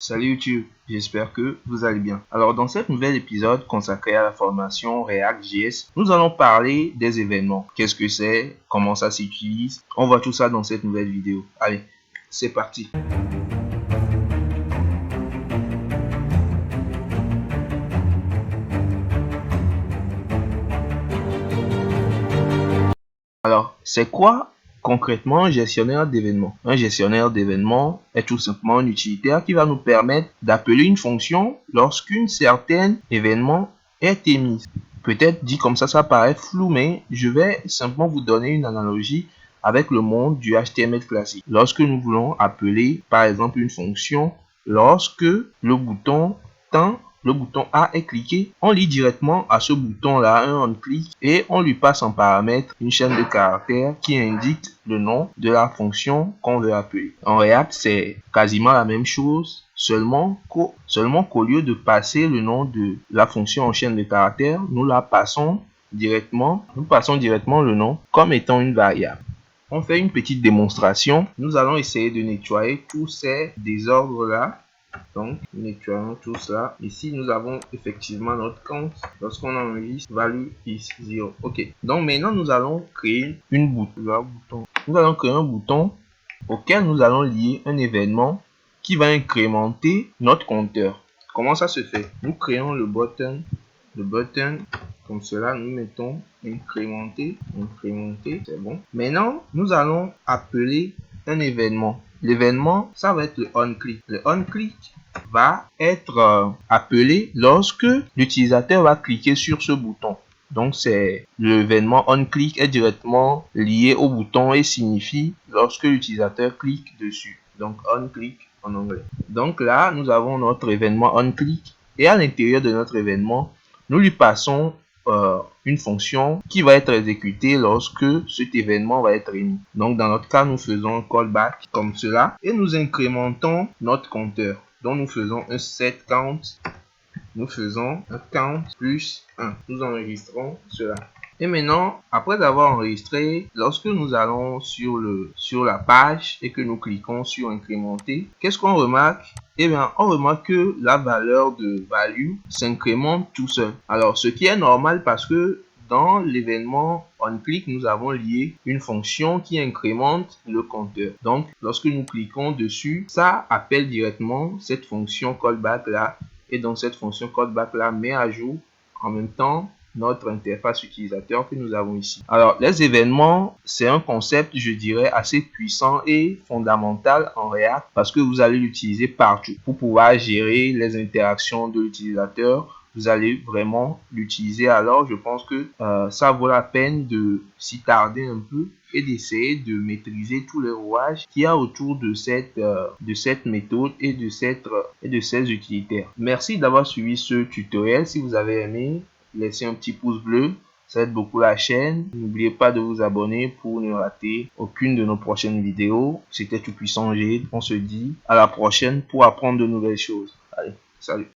Salut YouTube, j'espère que vous allez bien. Alors dans cet nouvel épisode consacré à la formation React.js, nous allons parler des événements. Qu'est-ce que c'est? Comment ça s'utilise? On voit tout ça dans cette nouvelle vidéo. Allez, c'est parti. Alors, c'est quoi concrètement un gestionnaire d'événements? Un gestionnaire d'événements est tout simplement un utilitaire qui va nous permettre d'appeler une fonction lorsqu'une certaine événement est émise. Peut-être dit comme ça paraît flou, mais je vais simplement vous donner une analogie avec le monde du HTML classique. Lorsque nous voulons appeler par exemple une fonction, lorsque le bouton A est cliqué, on lit directement à ce bouton-là un on-click et on lui passe en paramètre une chaîne de caractères qui indique le nom de la fonction qu'on veut appeler. En React, c'est quasiment la même chose, seulement qu'au lieu de passer le nom de la fonction en chaîne de caractères, nous passons directement le nom comme étant une variable. On fait une petite démonstration. Nous allons essayer de nettoyer tous ces désordres-là. Donc, nettoyons tout ça. Ici, nous avons effectivement notre compte. Lorsqu'on enregistre, value is 0. OK. Donc, maintenant, nous allons créer une bouton. Nous allons créer un bouton auquel nous allons lier un événement qui va incrémenter notre compteur. Comment ça se fait? Nous créons le button comme cela, nous mettons incrémenter, c'est bon. Maintenant, nous allons appeler un événement. L'événement, ça va être le onClick. Le onClick va être appelé lorsque l'utilisateur va cliquer sur ce bouton. Donc, c'est l'événement onClick est directement lié au bouton et signifie lorsque l'utilisateur clique dessus. Donc, onClick en anglais. Donc là, nous avons notre événement onClick et à l'intérieur de notre événement, nous lui passons une fonction qui va être exécutée lorsque cet événement va être émis. Donc, dans notre cas, nous faisons un callback comme cela et nous incrémentons notre compteur. Donc, nous faisons un setCount. Nous faisons un count plus 1. Nous enregistrons cela. Et maintenant, après avoir enregistré, lorsque nous allons sur la page et que nous cliquons sur incrémenter, qu'est-ce qu'on remarque? Eh bien, on remarque que la valeur de value s'incrémente tout seul. Alors, ce qui est normal parce que dans l'événement onClick, nous avons lié une fonction qui incrémente le compteur. Donc, lorsque nous cliquons dessus, ça appelle directement cette fonction callback là. Et donc, cette fonction callback là met à jour en même temps notre interface utilisateur que nous avons ici. Alors, les événements, c'est un concept, je dirais, assez puissant et fondamental en React parce que vous allez l'utiliser partout pour pouvoir gérer les interactions de l'utilisateur. Vous allez vraiment l'utiliser. Alors, je pense que ça vaut la peine de s'y tarder un peu et d'essayer de maîtriser tous les rouages qu'il y a autour de cette méthode et de ces utilitaires. Merci d'avoir suivi ce tutoriel. Si vous avez aimé, laissez un petit pouce bleu, ça aide beaucoup la chaîne. N'oubliez pas de vous abonner pour ne rater aucune de nos prochaines vidéos. C'était Tout Puissant G. On se dit à la prochaine pour apprendre de nouvelles choses. Allez, salut.